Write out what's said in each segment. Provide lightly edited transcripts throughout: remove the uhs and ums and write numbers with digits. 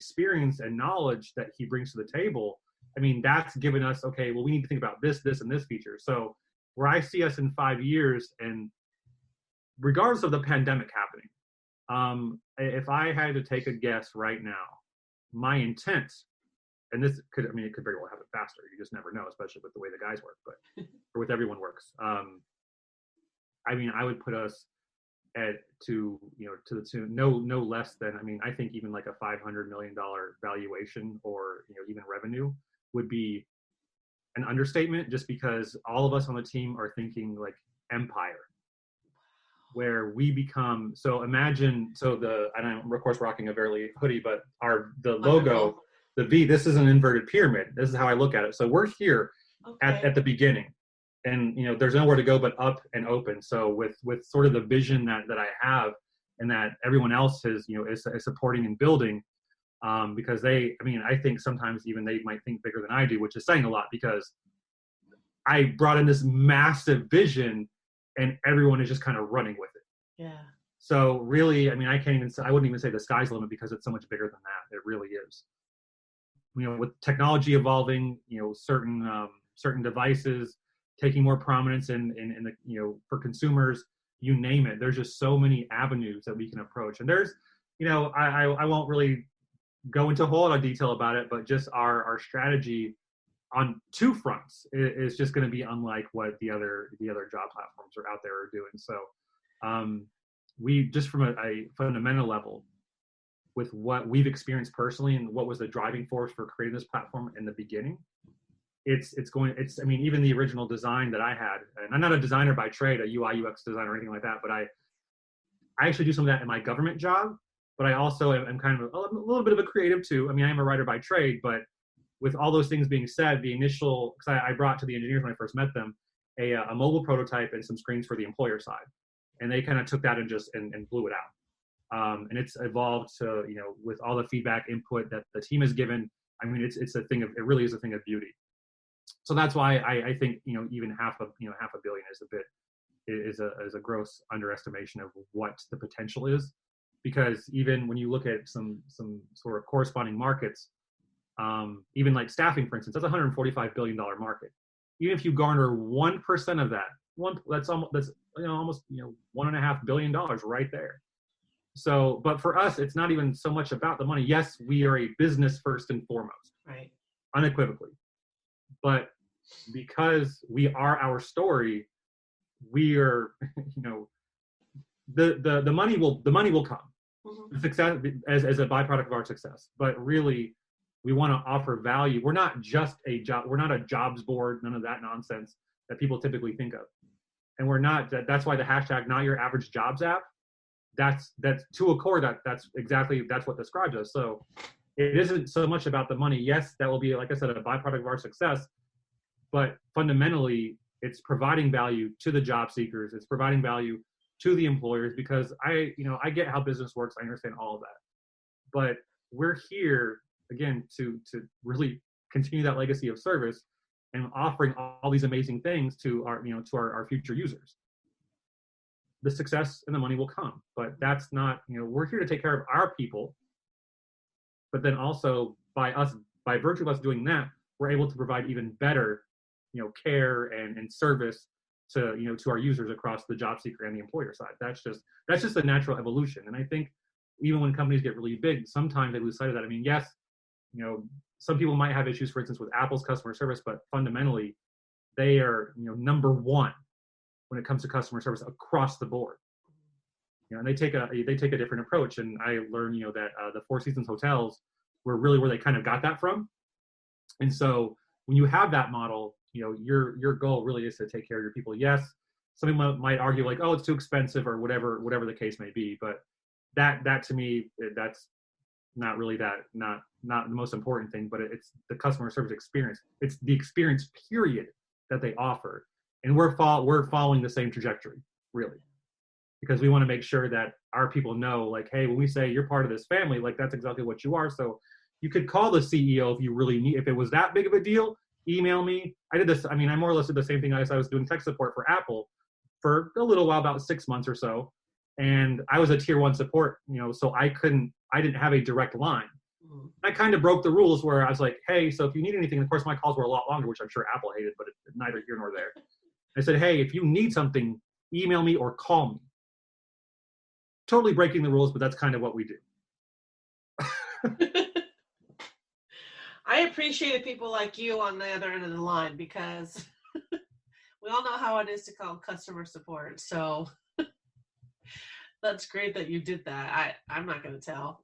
experience and knowledge that he brings to the table, I mean, that's given us, okay, well, we need to think about this, and this feature. So where I see us in 5 years, and regardless of the pandemic happening, if I had to take a guess right now, my intent, and this could, I mean, it could very well happen faster. You just never know, especially with the way the guys work, but or with everyone works. I mean, I would put us to the tune, no less than, I mean, I think even like a $500 million valuation, or, even revenue would be an understatement, just because all of us on the team are thinking like empire, where we become, so imagine, and I'm of course rocking a Verily hoodie, but the logo, the V, this is an inverted pyramid. This is how I look at it. So we're here at the beginning, and there's nowhere to go but up and open. So with sort of the vision that I have, and that everyone else is supporting and building, because I think sometimes even they might think bigger than I do, which is saying a lot, because I brought in this massive vision and everyone is just kind of running with it. Yeah. So really, I mean, I wouldn't even say the sky's the limit, because it's so much bigger than that. It really is. With technology evolving, certain devices taking more prominence in the, for consumers, you name it, there's just so many avenues that we can approach. And there's, I won't really go into a whole lot of detail about it, but just our strategy on two fronts is just going to be unlike what the other job platforms are out there are doing. So we just, from a fundamental level, with what we've experienced personally and what was the driving force for creating this platform in the beginning, I mean, even the original design that I had, and I'm not a designer by trade, a UI UX designer or anything like that, but I actually do some of that in my government job, but I also am kind of a little bit of a creative too. I mean, I am a writer by trade, but with all those things being said, the initial, because I brought to the engineers when I first met them a mobile prototype and some screens for the employer side, and they kind of took that and blew it out. And it's evolved to, with all the feedback input that the team has given, I mean, it really is a thing of beauty. So that's why I think, even half a billion is a gross underestimation of what the potential is, because even when you look at some sort of corresponding markets, even like staffing, for instance, that's a $145 billion market. Even if you garner 1% of that, that's almost $1.5 billion right there. So, but for us, it's not even so much about the money. Yes, we are a business first and foremost, right? Unequivocally. But because we are our story, we are, the money will come. Mm-hmm. The success as a byproduct of our success. But really, we want to offer value. We're not just a job. We're not a jobs board. None of that nonsense that people typically think of. And we're not. That's why the hashtag not your average jobs app. That's to a core. That's what describes us. So it isn't so much about the money. Yes, that will be, like I said, a byproduct of our success. But fundamentally, it's providing value to the job seekers. It's providing value to the employers, because I get how business works. I understand all of that. But we're here again to really continue that legacy of service and offering all these amazing things to our future users. The success and the money will come, but that's not, we're here to take care of our people. But then also by virtue of us doing that, we're able to provide even better, care and service to our users across the job seeker and the employer side. That's just a natural evolution. And I think even when companies get really big, sometimes they lose sight of that. I mean, yes, some people might have issues, for instance, with Apple's customer service, but fundamentally they are, number one when it comes to customer service across the board. And they take a different approach. And I learned, that the Four Seasons hotels were really where they kind of got that from. And so when you have that model, your goal really is to take care of your people. Yes, some people might argue like, oh, it's too expensive or whatever the case may be. But that to me, that's not really not the most important thing, but it's the customer service experience. It's the experience period that they offer. And we're following the same trajectory, really, because we want to make sure that our people know, like, hey, when we say you're part of this family, like that's exactly what you are. So you could call the CEO if you really need, if it was that big of a deal, email me. I did this. I mean, I more or less did the same thing as I was doing tech support for Apple for a little while, about 6 months or so. And I was a tier 1 support, so I didn't have a direct line. I kind of broke the rules where I was like, hey, so if you need anything, of course my calls were a lot longer, which I'm sure Apple hated, but it's neither here nor there. I said, hey, if you need something, email me or call me. Totally breaking the rules, but that's kind of what we do. I appreciate people like you on the other end of the line, because we all know how it is to call customer support. So that's great that you did that. I'm not going to tell.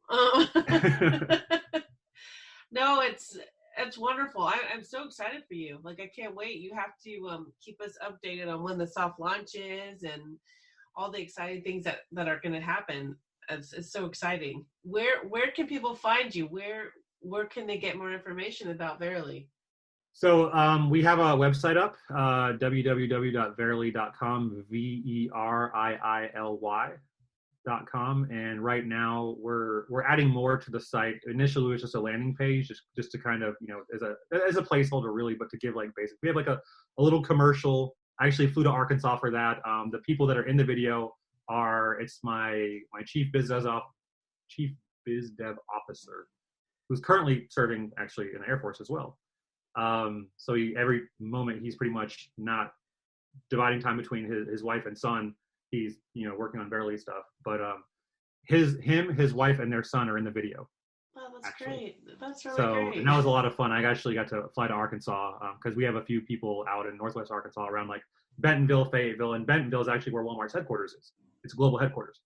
No, it's wonderful. I'm so excited for you. Like, I can't wait. You have to keep us updated on when the soft launch is and all the exciting things that are going to happen. It's so exciting. Where can people find you? Where can they get more information about Verily? So we have a website up, www.verily.com, VERIILY.com, and right now we're adding more to the site. Initially, it was just a landing page, just to kind of, as a placeholder, really, but to give like basic. We have like a little commercial. I actually flew to Arkansas for that. The people that are in the video it's my chief biz dev officer, who's currently serving actually in the Air Force as well. So every moment he's pretty much not dividing time between his wife and son. He's working on Verily stuff, but his wife and their son are in the video. Oh, that's actually great. That's really great. And that was a lot of fun. I actually got to fly to Arkansas because we have a few people out in Northwest Arkansas around like Bentonville, Fayetteville, and Bentonville is actually where Walmart's headquarters is. It's global headquarters.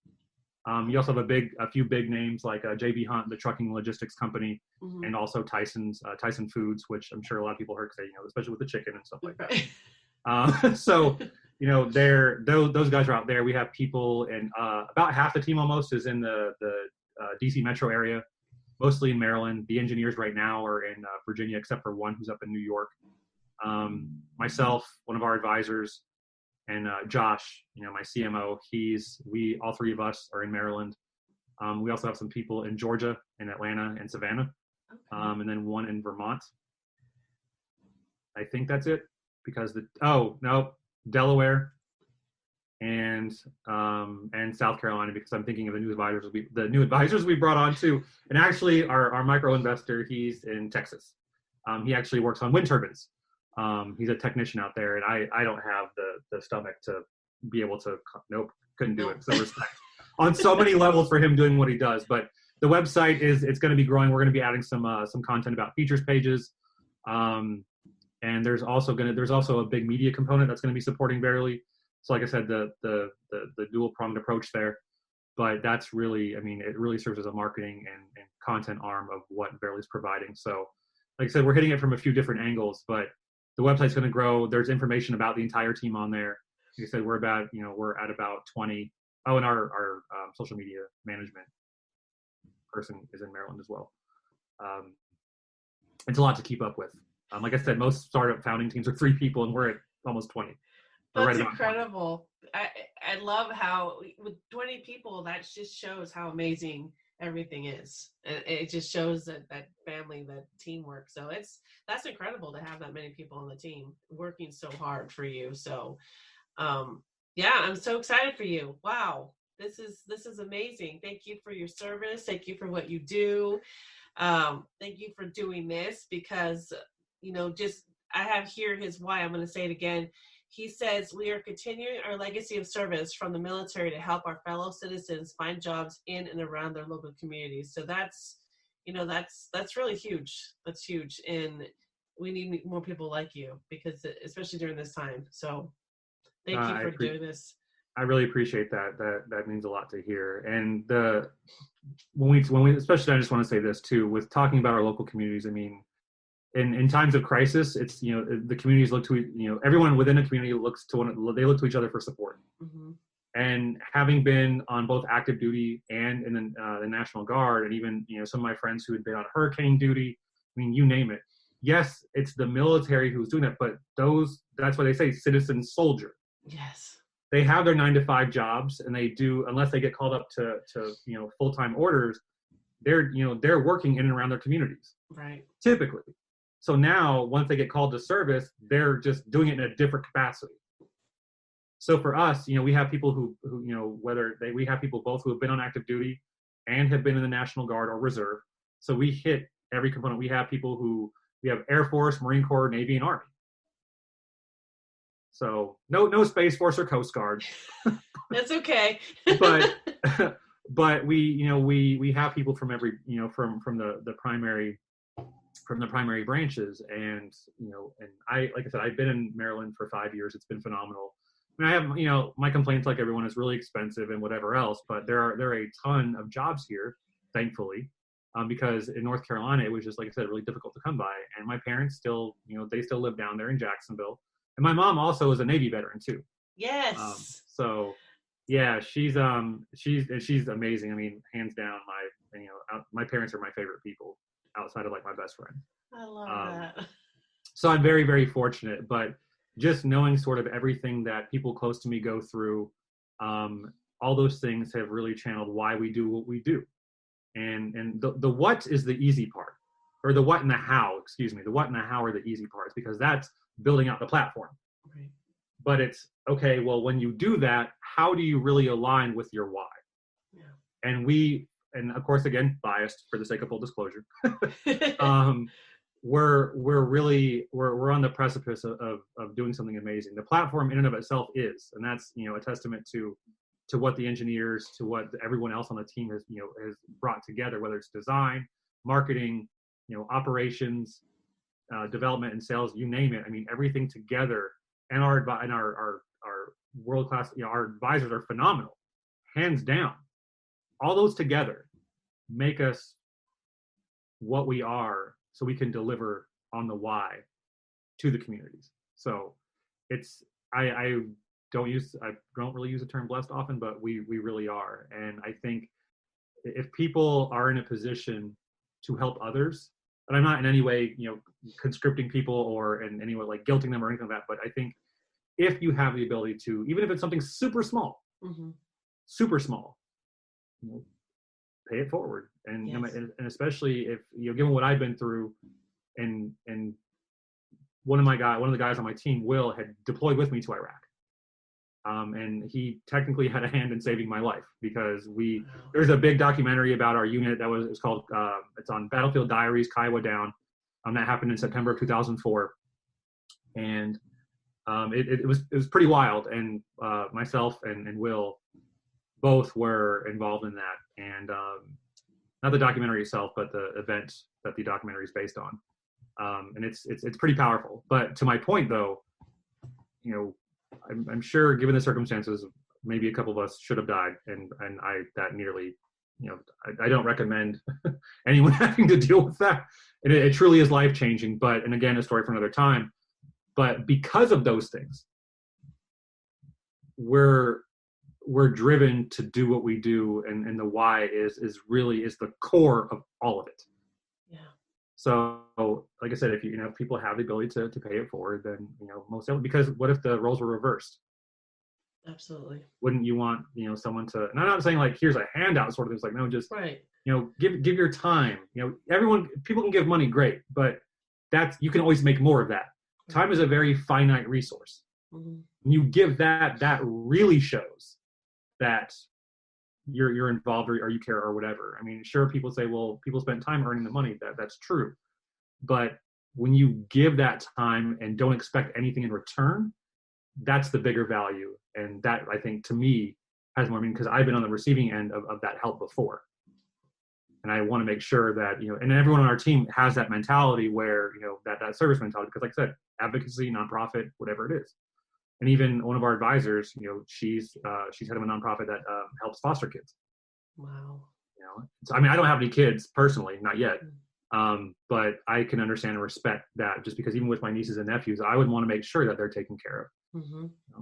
You also have a few big names like J.B. Hunt, the trucking logistics company, and also Tyson Foods, which I'm sure a lot of people heard say, especially with the chicken and stuff like that. So, those guys are out there. We have people, and about half the team almost is in the DC metro area, mostly in Maryland. The engineers right now are in Virginia, except for one who's up in New York. Myself, one of our advisors, and Josh, my CMO, all three of us are in Maryland. We also have some people in Georgia, in Atlanta, and Savannah, and then one in Vermont. I think that's it, because Delaware and South Carolina, because I'm thinking of the new advisors we brought on too. And actually, our micro investor, he's in Texas. He actually works on wind turbines. He's a technician out there, and I don't have the stomach to be able to. Nope, couldn't do it. So respect on so many levels for him doing what he does. But the website it's going to be growing. We're going to be adding some content about features pages, and there's also a big media component that's going to be supporting Verily. So like I said, the dual pronged approach there. But that's really, it really serves as a marketing and content arm of what Verily's providing. So like I said, we're hitting it from a few different angles, but the website's going to grow. There's information about the entire team on there. Like I said, we're at about 20. Oh, and our social media management person is in Maryland as well. It's a lot to keep up with. Like I said, most startup founding teams are 3 people, and we're at almost 20. That's incredible. I love how with 20 people, that just shows how amazing everything is. It just shows that family, that teamwork. So that's incredible to have that many people on the team working so hard for you. So I'm so excited for you. Wow. This is amazing. Thank you for your service. Thank you for what you do. Thank you for doing this, because I have here his why. I'm going to say it again. He says, we are continuing our legacy of service from the military to help our fellow citizens find jobs in and around their local communities. So that's really huge. That's huge. And we need more people like you, because especially during this time. So thank you for doing this. I really appreciate that. That means a lot to hear. And when we especially, I just want to say this too, with talking about our local communities, in times of crisis, it's, the communities look to, everyone within a community they look to each other for support. Mm-hmm. And having been on both active duty and in the National Guard, and even, some of my friends who had been on hurricane duty, you name it. Yes, it's the military who's doing that, but that's why they say citizen soldier. Yes. They have their 9-to-5 jobs, and they do, unless they get called up to full-time orders, they're working in and around their communities. Right. Typically. So now, once they get called to service, they're just doing it in a different capacity. So for us, we have people who we have people both who have been on active duty and have been in the National Guard or Reserve, So we hit every component. We have Air Force, Marine Corps, Navy, and Army. So no Space Force or Coast Guard. That's okay. but we have people from every, from the primary branches, and like I said, I've been in Maryland for 5 years. It's been phenomenal. I mean, I have, my complaints like everyone is really expensive and whatever else, but there are a ton of jobs here, thankfully, because in North Carolina it was just, like I said, really difficult to come by. And my parents still, they still live down there in Jacksonville, and my mom also is a Navy veteran too. Yes. So yeah, she's amazing. I mean, hands down, my parents are my favorite people outside of like my best friend. I love that. So I'm very, very fortunate, but just knowing sort of everything that people close to me go through, all those things have really channeled why we do what we do. And the what is the easy part, or the what and the how, the what and the how are the easy parts, because that's building out the platform. Right. But it's okay, well, when you do that, how do you really align with your why? Yeah. And of course, again, biased for the sake of full disclosure, we're on the precipice of doing something amazing. The platform in and of itself is, and that's, a testament to what the engineers, to what everyone else on the team has brought together, whether it's design, marketing, operations, development and sales, you name it. I mean, everything together, and our world-class, our advisors are phenomenal, hands down. All those together make us what we are, so we can deliver on the why to the communities. So it's, I don't really use the term blessed often, but we really are. And I think if people are in a position to help others, but I'm not in any way, conscripting people or in any way like guilting them or anything like that, but I think if you have the ability to, even if it's something super small, super small, pay it forward. And, yes. And especially if, given what I've been through, and one of the guys on my team, Will, had deployed with me to Iraq. And he technically had a hand in saving my life, because there's a big documentary about our unit it's called, it's on Battlefield Diaries, Kiowa Down. That happened in September of 2004. And it was pretty wild. And myself and Will both were involved in that. And not the documentary itself, but the event that the documentary is based on. And it's pretty powerful. But to my point, though, I'm sure, given the circumstances, maybe a couple of us should have died, and that nearly, I don't recommend anyone having to deal with that. It truly is life-changing. But, and again, a story for another time. But because of those things, we're driven to do what we do, and the why is the core of all of it. Yeah. So, like I said, if if people have the ability to pay it forward, then most definitely. Because what if the roles were reversed? Absolutely. Wouldn't you want someone to? And I'm not saying like here's a handout sort of thing. It's like, no, just right. Give your time. People can give money, great, but you can always make more of that. Time is a very finite resource. Mm-hmm. When you give that really shows that you're involved, or you care, or whatever. I mean, sure, people say, well, people spend time earning the money. That's true. But when you give that time and don't expect anything in return, that's the bigger value. And that, I think, to me, has more meaning, because I've been on the receiving end of that help before. And I want to make sure that, and everyone on our team has that mentality where, that service mentality, because like I said, advocacy, nonprofit, whatever it is. And even one of our advisors, she's head of a nonprofit that helps foster kids. Wow. So I mean, I don't have any kids personally, not yet, but I can understand and respect that, just because even with my nieces and nephews, I would want to make sure that they're taken care of,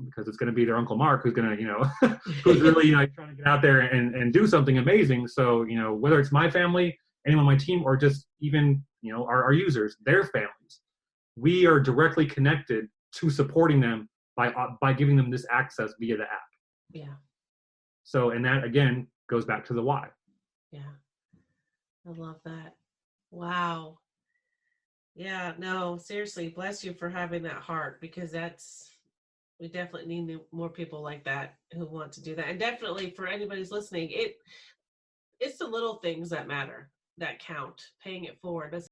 because it's going to be their Uncle Mark who's going to, who's really trying to get out there and do something amazing. So whether it's my family, anyone on my team, or just even our users, their families, we are directly connected to supporting them by giving them this access via the app. Yeah. So, and that again goes back to the why. Yeah. I love that. Wow. Yeah, no, seriously, bless you for having that heart, because we definitely need more people like that who want to do that. And definitely for anybody who's listening, it's the little things that matter. that count, paying it forward. That's